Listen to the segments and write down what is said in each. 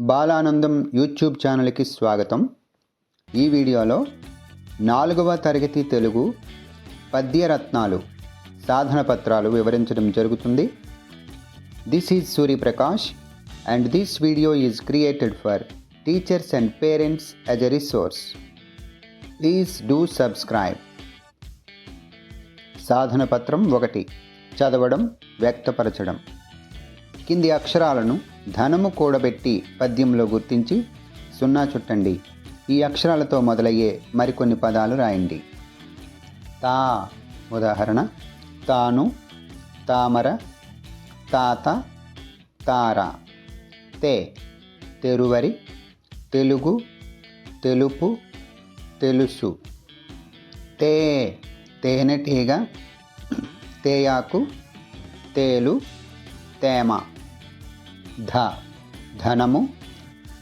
Balanandam YouTube ఛానల్కి స్వాగతం. ఈ వీడియోలో 4వ తరగతి తెలుగు పద్యరత్నాలు సాధన పత్రాలు వివరించడం జరుగుతుంది. This is Suryaprakash and this video is created for teachers and parents as a resource. Please do subscribe. సాధన పత్రం 1. చదవడం, వ్యక్తపరచడం. కింది అక్షరాలను ధనము కూడబెట్టి పద్యంలో గుర్తించి 0 చుట్టండి. ఈ అక్షరాలతో మొదలయ్యే మరికొన్ని పదాలు రాయండి. తా, ఉదాహరణ తాను, తామర, తాత, తార. తే, తెరువరి, తెలుగు, తెలుపు, తెలుసు. తే, తేనెటీగ, తేయాకు, తేలు, తేమ. ధ, ధనము,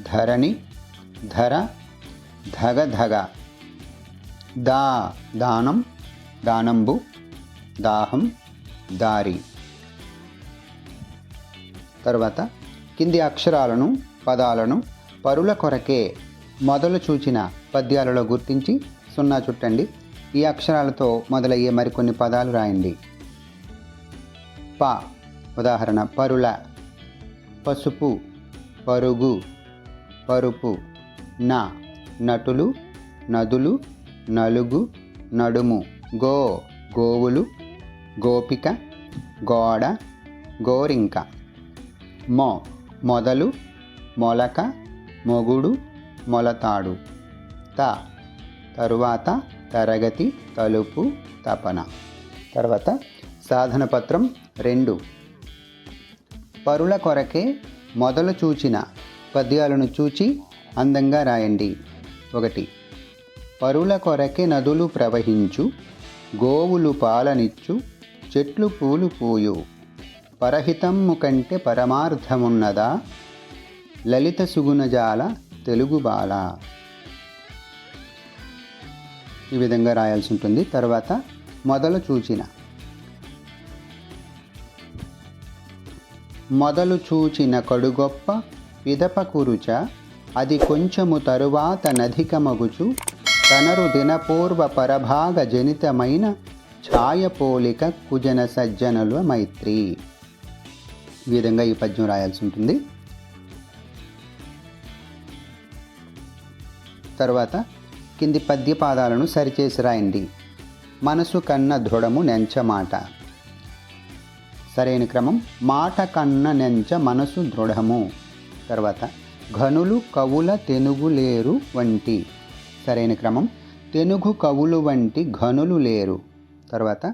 ధరణి, ధర, ధగధగ. దా, దానం, దానంబు, దాహం, దారి. తర్వాత కింది అక్షరాలను, పదాలను పరుల కొరకే మొదలు చూచిన పద్యాలలో గుర్తించి 0 చుట్టండి. ఈ అక్షరాలతో మొదలయ్యే మరికొన్ని పదాలు రాయండి. ప, ఉదాహరణ పరుల, పసుపు, పరుగు, పరుపు. న, నటులు, నదులు, నలుగు, నడుము. గో, గోవులు, గోపిక, గోడ, గోరింక. మొ, మొదలు, మొలక, మొగుడు, మొలతాడు. త, తరువాత, తరగతి, తలుపు, తపన. తర్వాత సాధన పత్రం 2. పరుల కొరకే మొదలు చూచిన పద్యాలను చూచి అందంగా రాయండి. 1. పరుల కొరకే నదులు ప్రవహించు, గోవులు పాలనిచ్చు, చెట్లు పూలు పూయు. పరహితమ్ము కంటే పరమార్థమున్నదా, లలిత సుగుణజాల తెలుగు బాల. ఈ విధంగా రాయాల్సి ఉంటుంది. తర్వాత మొదలు చూచిన. మొదలు చూచిన కడుగొప్ప పిదప కురుచ, అది కొంచెము తరువాత నధికమగుచు, తనరు దినపూర్వ పరభాగ జనితమైన ఛాయపోలిక కుజన సజ్జనుల మైత్రి. ఈ విధంగా ఈ పద్యం రాయాల్సి ఉంటుంది. తర్వాత కింది పద్యపాదాలను సరిచేసి రాయండి. మనసు కన్న దృఢము నెంచమాట. సరైన క్రమం మాట కన్న నెంచ మనసు దృఢము. తర్వాత ఘనులు కవుల తెనుగు లేరు వంటి. సరైన క్రమం తెనుగు కవులు వంటి ఘనులు లేరు. తర్వాత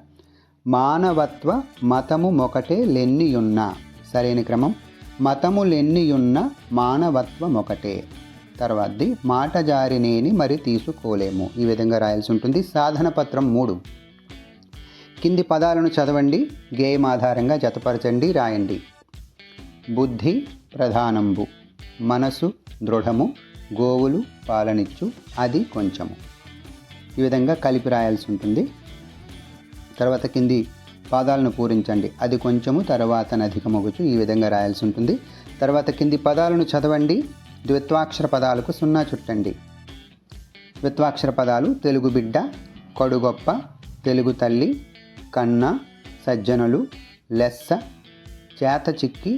మానవత్వ మతము మొకటే లెన్నియున్న. సరైన క్రమం మతములెన్నియున్న మానవత్వమొకటే. తర్వాతది మాట జారినేని మరి తీసుకోలేము. ఈ విధంగా రాయాల్సి ఉంటుంది. సాధన పత్రం 3. కింది పదాలను చదవండి, గేయం ఆధారంగా జతపరచండి, రాయండి. బుద్ధి ప్రధానంబు, మనసు దృఢము, గోవులు పాలనిచ్చు, అది కొంచెము. ఈ విధంగా కలిపి రాయాల్సి ఉంటుంది. తర్వాత కింది పదాలను పూరించండి. అది కొంచెము, తర్వాత నధికమగుచు. ఈ విధంగా రాయాల్సి ఉంటుంది. తర్వాత కింది పదాలను చదవండి. ద్విత్వాక్షర పదాలకు 0 చుట్టండి. ద్విత్వాక్షర పదాలు తెలుగు బిడ్డ, కడుగొప్ప, తెలుగు తల్లి, కన్న, సజ్జనులు, లెస్స, చేత చిక్కి,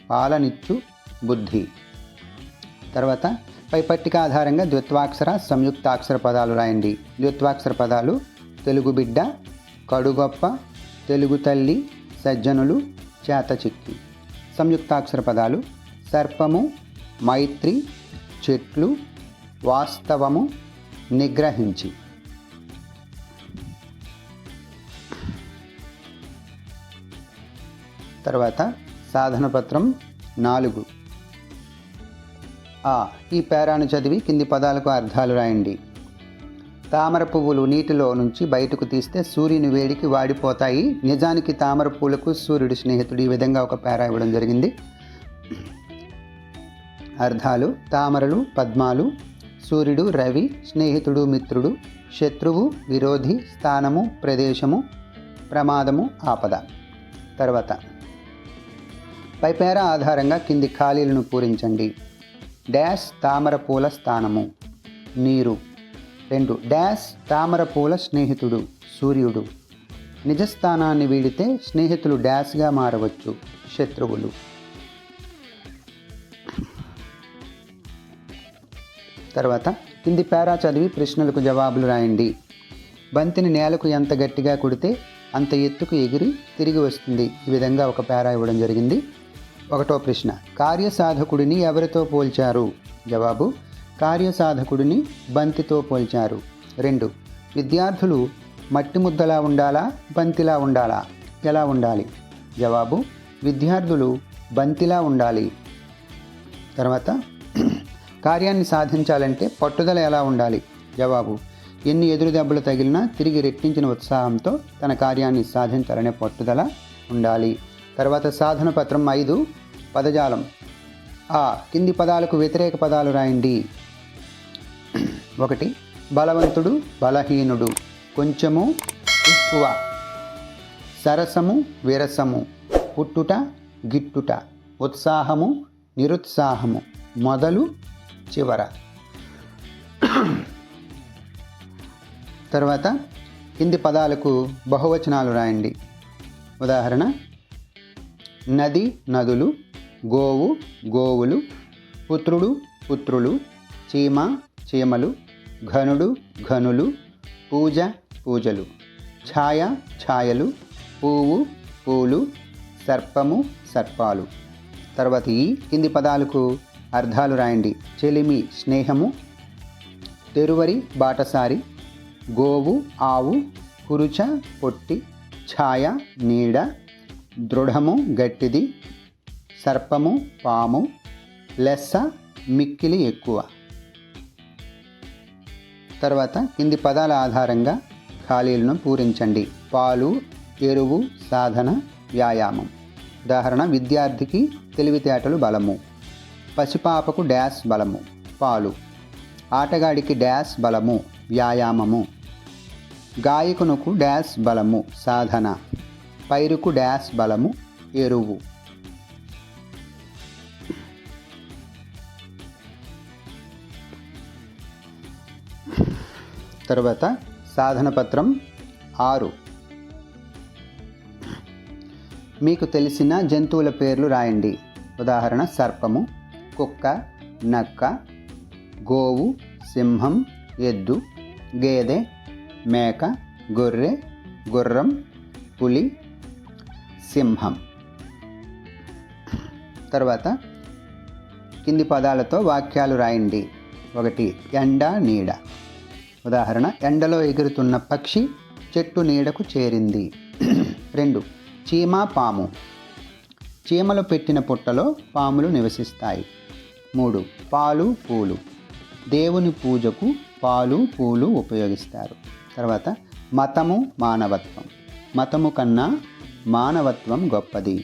పాలనిచ్చు, బుద్ధి. తర్వాత పై పట్టిక ఆధారంగా ద్విత్వాక్షర, సంయుక్తాక్షర పదాలు రాయండి. ద్విత్వాక్షర పదాలు తెలుగు బిడ్డ, కడుగొప్ప, తెలుగు తల్లి, సజ్జనులు, చేత చిక్కి. సంయుక్తాక్షర పదాలు సర్పము, మైత్రి, చెట్లు, వాస్తవము, నిగ్రహించి. తర్వాత సాధన పత్రం 4. ఈ పేరాను చదివి కింది పదాలకు అర్థాలు రాయండి. తామర పువ్వులు నీటిలో నుంచి బయటకు తీస్తే సూర్యుని వేడికి వాడిపోతాయి. నిజానికి తామర పువ్వులకు సూర్యుడి స్నేహితుడు. ఈ విధంగా ఒక పేరా ఇవ్వడం జరిగింది. అర్థాలు: తామరలు పద్మాలు, సూర్యుడు రవి, స్నేహితుడు మిత్రుడు, శత్రువు విరోధి, స్థానము ప్రదేశము, ప్రమాదము ఆపద. తర్వాత పై పేర ఆధారంగా కింది ఖాళీలను పూరించండి. డాష్ తామర పూల స్థానము నీరు. 2 డాష్ తామర పూల స్నేహితుడు సూర్యుడు. నిజస్థానాన్ని వీడితే స్నేహితులు డాష్గా మారవచ్చు శత్రువులు. తర్వాత కింది పేరా చదివి ప్రశ్నలకు జవాబులు రాయండి. బంతిని నేలకు ఎంత గట్టిగా కొడితే అంత ఎత్తుకు ఎగిరి తిరిగి వస్తుంది. ఈ విధంగా ఒక పేరా ఇవ్వడం జరిగింది. 1వ ప్రశ్న, కార్యసాధకుడిని ఎవరితో పోల్చారు? జవాబు, కార్యసాధకుడిని బంతితో పోల్చారు. 2 విద్యార్థులు మట్టి ముద్దలా ఉండాలా బంతిలా ఉండాలా? ఎలా ఉండాలి? జవాబు, విద్యార్థులు బంతిలా ఉండాలి. తర్వాత కార్యాన్ని సాధించాలంటే పట్టుదల ఎలా ఉండాలి? జవాబు, ఎన్ని ఎదురు దెబ్బలు తగిలినా తిరిగి రెట్టించిన ఉత్సాహంతో తన కార్యాన్ని సాధించాలనే పట్టుదల ఉండాలి. తర్వాత సాధన పత్రం 5 పదజాలం. కింది పదాలకు వ్యతిరేక పదాలు రాయండి. 1 బలవంతుడు బలహీనుడు, కొంచెము ఎక్కువ, సరసము విరసము, పుట్టుట గిట్టుట, ఉత్సాహము నిరుత్సాహము, మొదలు చివర. తర్వాత కింది పదాలకు బహువచనాలు రాయండి. ఉదాహరణ, నది నదులు, గోవు గోవులు, పుత్రుడు పుత్రులు, చీమ చీమలు, ఘనుడు ఘనులు, పూజ పూజలు, ఛాయ ఛాయలు, పువ్వు పూలు, సర్పము సర్పాలు. తర్వాత ఈ కింది పదాలకు అర్థాలు రాయండి. చెలిమి స్నేహము, తెరువరి బాటసారి, గోవు ఆవు, కురుచ పొట్టి, ఛాయ నీడ, దృఢము గట్టిది, సర్పము పాము, లెస్స మిక్కిలి ఎక్కువ. తర్వాత కింది పదాల ఆధారంగా ఖాళీలను పూరించండి. పాలు ఎరువు సాధన వ్యాయామం. ఉదాహరణ, విద్యార్థికి తెలివితేటలు బలము, పసిపాపకు డాష్ బలము పాలు, ఆటగాడికి డాష్ బలము వ్యాయామము, గాయకునకు డాష్ బలము సాధన, పైరుకు డాష్ బలము ఎరువు. తర్వాత సాధన పత్రం 6 మీకు తెలిసిన జంతువుల పేర్లు రాయండి. ఉదాహరణ, సర్పము, కుక్క, నక్క, గోవు, సింహం, ఎద్దు, గేదె, మేక, గొర్రె, గుర్రం, పులి, సింహం. తర్వాత కింది పదాలతో వాక్యాలు రాయండి. 1 ఎండ నీడ. ఉదాహరణ, ఎండలో ఎగురుతున్న పక్షి చెట్టు నీడకు చేరింది. 2 చీమ పాము, చీమలు పెట్టిన పుట్టలో పాములు నివసిస్తాయి. 3 పాలు పూలు, దేవుని పూజకు పాలు పూలు ఉపయోగిస్తారు. తర్వాత మతము మానవత్వం, మతము కన్నా మానవత్వం గొప్పది.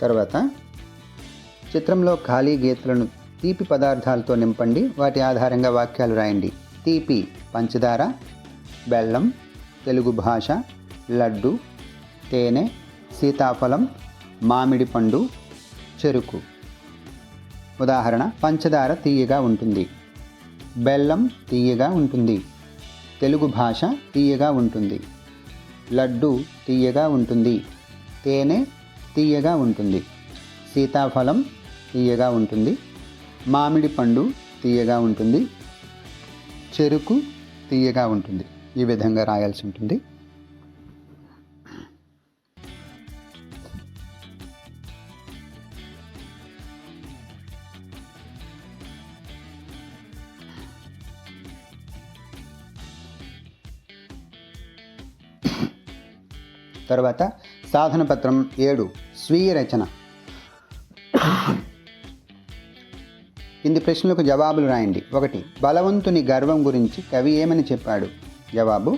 తర్వాత చిత్రంలో ఖాళీ గీతలను తీపి పదార్థాలతో నింపండి. వాటి ఆధారంగా వాక్యాలు రాయండి. తీపి పంచదార, బెల్లం, తెలుగు భాష, లడ్డు, తేనె, సీతాఫలం, మామిడి పండు, చెరుకు. ఉదాహరణ, పంచదార తీయగా ఉంటుంది, బెల్లం తీయగా ఉంటుంది, తెలుగు భాష తీయగా ఉంటుంది, లడ్డు తీయగా ఉంటుంది, తేనె తీయగా ఉంటుంది, సీతాఫలం తీయగా ఉంటుంది, మామిడి పండు తీయగా ఉంటుంది, చెరుకు తీయగా ఉంటుంది. ఈ విధంగా రాయాల్సి ఉంటుంది. తర్వాత సాధన పత్రం 7 స్వీయ రచన. కింది ప్రశ్నలకు జవాబులు రాయండి. 1 బలవంతుని గర్వం గురించి కవి ఏమని చెప్పాడు? జవాబు,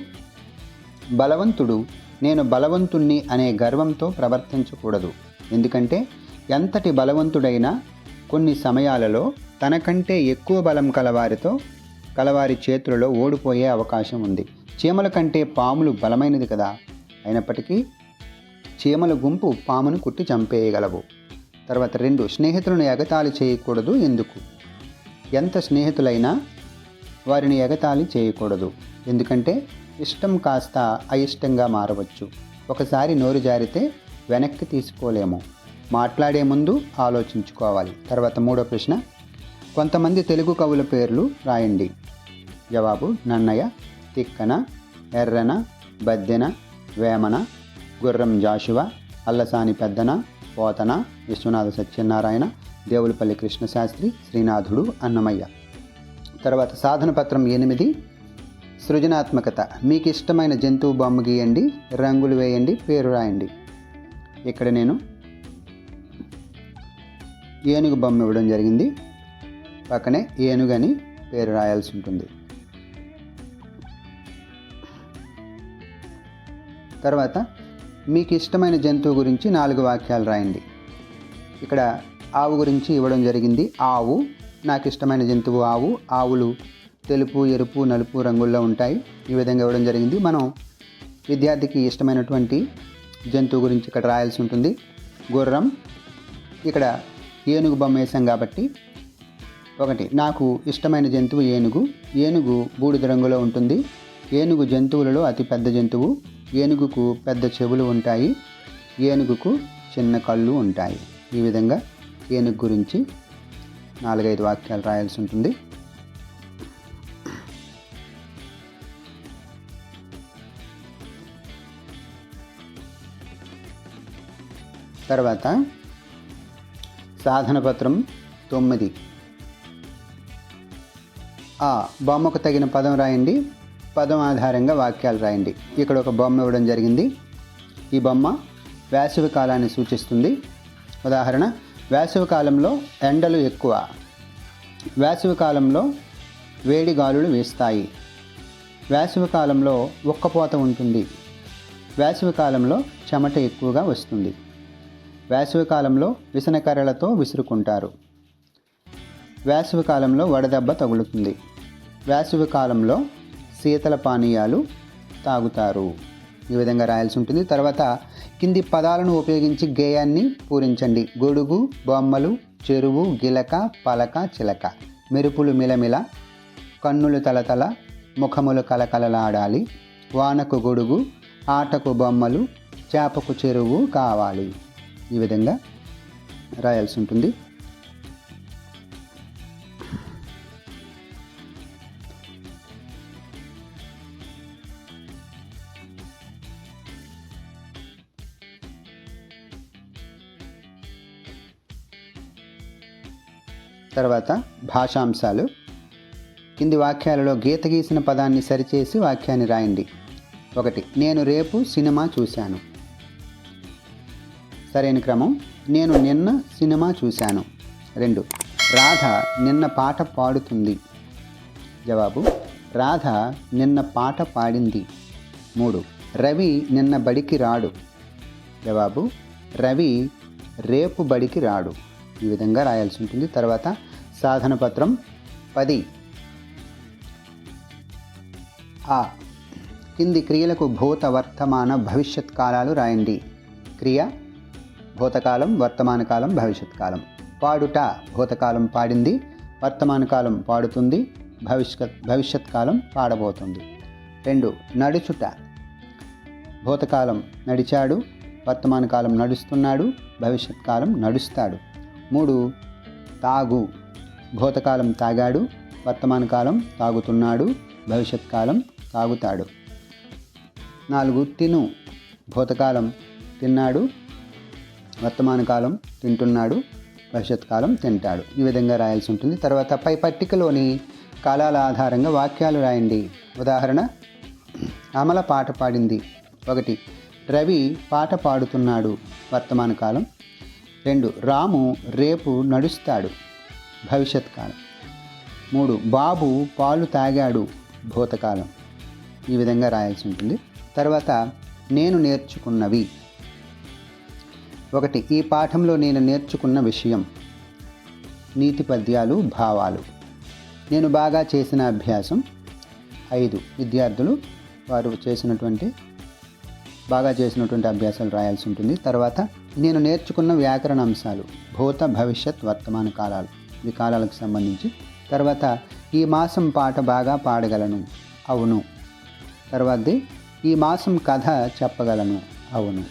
బలవంతుడు నేను బలవంతుణ్ణి అనే గర్వంతో ప్రవర్తించకూడదు. ఎందుకంటే ఎంతటి బలవంతుడైనా కొన్ని సమయాలలో తనకంటే ఎక్కువ బలం కలవారితో కలవారి చేతులలో ఓడిపోయే అవకాశం ఉంది. చీమల కంటే పాములు బలమైనది కదా, అయినప్పటికీ చీమల గుంపు పామును కుట్టి చంపేయగలవు. తర్వాత 2, స్నేహితులను ఎగతాళి చేయకూడదు. ఎందుకు? ఎంత స్నేహితులైనా వారిని ఎగతాళి చేయకూడదు. ఎందుకంటే ఇష్టం కాస్త అయిష్టంగా మారవచ్చు. ఒకసారి నోరు జారితే వెనక్కి తీసుకోలేము. మాట్లాడే ముందు ఆలోచించుకోవాలి. తర్వాత 3వ ప్రశ్న, కొంతమంది తెలుగు కవుల పేర్లు రాయండి. జవాబు: నన్నయ, తిక్కన, ఎర్రన, బద్దెన, వేమన, గుర్రం జాషువా, అల్లసాని పెద్దన, పోతన, విశ్వనాథ సత్యనారాయణ, దేవులపల్లి కృష్ణశాస్త్రి, శ్రీనాథుడు, అన్నమయ్య. తర్వాత సాధన పత్రం 8, సృజనాత్మకత. మీకు ఇష్టమైన జంతువు బొమ్మ గీయండి, రంగులు వేయండి, పేరు రాయండి. ఇక్కడ నేను ఏనుగు బొమ్మ ఇవ్వడం జరిగింది. పక్కనే ఏనుగు అని పేరు రాయాల్సి ఉంటుంది. తర్వాత మీకు ఇష్టమైన జంతువు గురించి 4 వాక్యాలు రాయండి. ఇక్కడ ఆవు గురించి ఇవ్వడం జరిగింది. ఆవు, నాకు ఇష్టమైన జంతువు ఆవు. ఆవులు తెలుపు, ఎరుపు, నలుపు రంగుల్లో ఉంటాయి. ఈ విధంగా ఇవ్వడం జరిగింది. మనం విద్యార్థికి ఇష్టమైనటువంటి జంతువు గురించి ఇక్కడ రాయాల్సి ఉంటుంది. గుర్రం, ఇక్కడ ఏనుగు బొమ్మ వేసాం కాబట్టి 1, నాకు ఇష్టమైన జంతువు ఏనుగు. ఏనుగు బూడిద రంగులో ఉంటుంది. ఏనుగు జంతువులలో అతి పెద్ద జంతువు. ఏనుగుకు పెద్ద చెవులు ఉంటాయి. ఏనుగుకు చిన్న కళ్ళు ఉంటాయి. ఈ విధంగా ఏనుగు గురించి 4-5 వాక్యాలు రాయాల్సి ఉంటుంది. తర్వాత సాధన పత్రం 9, బొమ్మకు తగిన పదం రాయండి. పదం ఆధారంగా వాక్యాలు రాయండి. ఇక్కడ ఒక బొమ్మ ఇవ్వడం జరిగింది. ఈ బొమ్మ వేసవి కాలాన్ని సూచిస్తుంది. ఉదాహరణ: వేసవి కాలంలో ఎండలు ఎక్కువ. వేసవి కాలంలో వేడి గాలులు వీస్తాయి. వేసవి కాలంలో ఉక్కపోత ఉంటుంది. వేసవి కాలంలో చెమట ఎక్కువగా వస్తుంది. వేసవి కాలంలో విసనకర్రలతో విసురుకుంటారు. వేసవి కాలంలో వడదెబ్బ తగులుతుంది. వేసవి కాలంలో శీతల పానీయాలు తాగుతారు. ఈ విధంగా రాయాల్సి ఉంటుంది. తర్వాత కింది పదాలను ఉపయోగించి గేయాన్ని పూరించండి. గొడుగు, బొమ్మలు, చెరువు, గిలక, పలక, చిలక. మెరుపులు మిలమిల, కన్నులు తలతల, ముఖములు కలకలలాడాలి. వానకు గొడుగు, ఆటకు బొమ్మలు, చేపకు చెరువు కావాలి. ఈ విధంగా రాయాల్సి ఉంటుంది. తర్వాత భాషాంశాలు. కింది వాక్యాలలో గీత గీసిన పదాన్ని సరిచేసి వాక్యాన్ని రాయండి. 1, నేను రేపు సినిమా చూశాను. సరైన క్రమం: నేను నిన్న సినిమా చూశాను. 2, రాధ నిన్న పాట పాడుతుంది. జవాబు: రాధ నిన్న పాట పాడింది. 3, రవి నిన్న బడికి రాడు. జవాబు: రవి రేపు బడికి రాడు. ఈ విధంగా రాయాల్సి ఉంటుంది. తర్వాత సాధన పత్రం 10, కింది క్రియలకు భూత, వర్తమాన, భవిష్యత్ కాలాలు రాయండి. క్రియ భూతకాలం, వర్తమాన కాలం, భవిష్యత్ కాలం. పాడుట భూతకాలం పాడింది, వర్తమాన కాలం పాడుతుంది, భవిష్యత్ కాలం పాడబోతుంది. 2, నడుచుట భూతకాలం నడిచాడు, వర్తమాన కాలం నడుస్తున్నాడు, భవిష్యత్ కాలం నడుస్తాడు. 3, తాగు భూతకాలం తాగాడు, వర్తమాన కాలం తాగుతున్నాడు, భవిష్యత్ కాలం తాగుతాడు. 4, తిను భూతకాలం తిన్నాడు, వర్తమాన కాలం తింటున్నాడు, భవిష్యత్ కాలం తింటాడు. ఈ విధంగా రాయాల్సి ఉంటుంది. తర్వాత పై పట్టికలోని కాలాల ఆధారంగా వాక్యాలు రాయండి. ఉదాహరణ: అమల పాట పాడింది. 1, రవి పాట పాడుతున్నాడు, వర్తమాన కాలం. 2, రాము రేపు నడుస్తాడు, భవిష్యత్ కాలం. 3, బాబు పాలు తాగాడు, భూతకాలం. ఈ విధంగా రాయాల్సి ఉంటుంది. తర్వాత నేను నేర్చుకున్నవి. 1, ఈ పాఠంలో నేను నేర్చుకున్న విషయం. నీతి పద్యాలు, భావాలు. నేను బాగా చేసిన అభ్యాసం 5 విద్యార్థులు వారు బాగా చేసినటువంటి అభ్యాసాలు రాయాల్సి ఉంటుంది. తర్వాత నేను నేర్చుకున్న వ్యాకరణ అంశాలు భూత భవిష్యత్ వర్తమాన కాలాలు, ఈ కాలాలకు సంబంధించి. తర్వాత ఈ మాసం పాట బాగా పాడగలను, అవును. తర్వాతది ఈ మాసం కథ చెప్పగలను, అవును.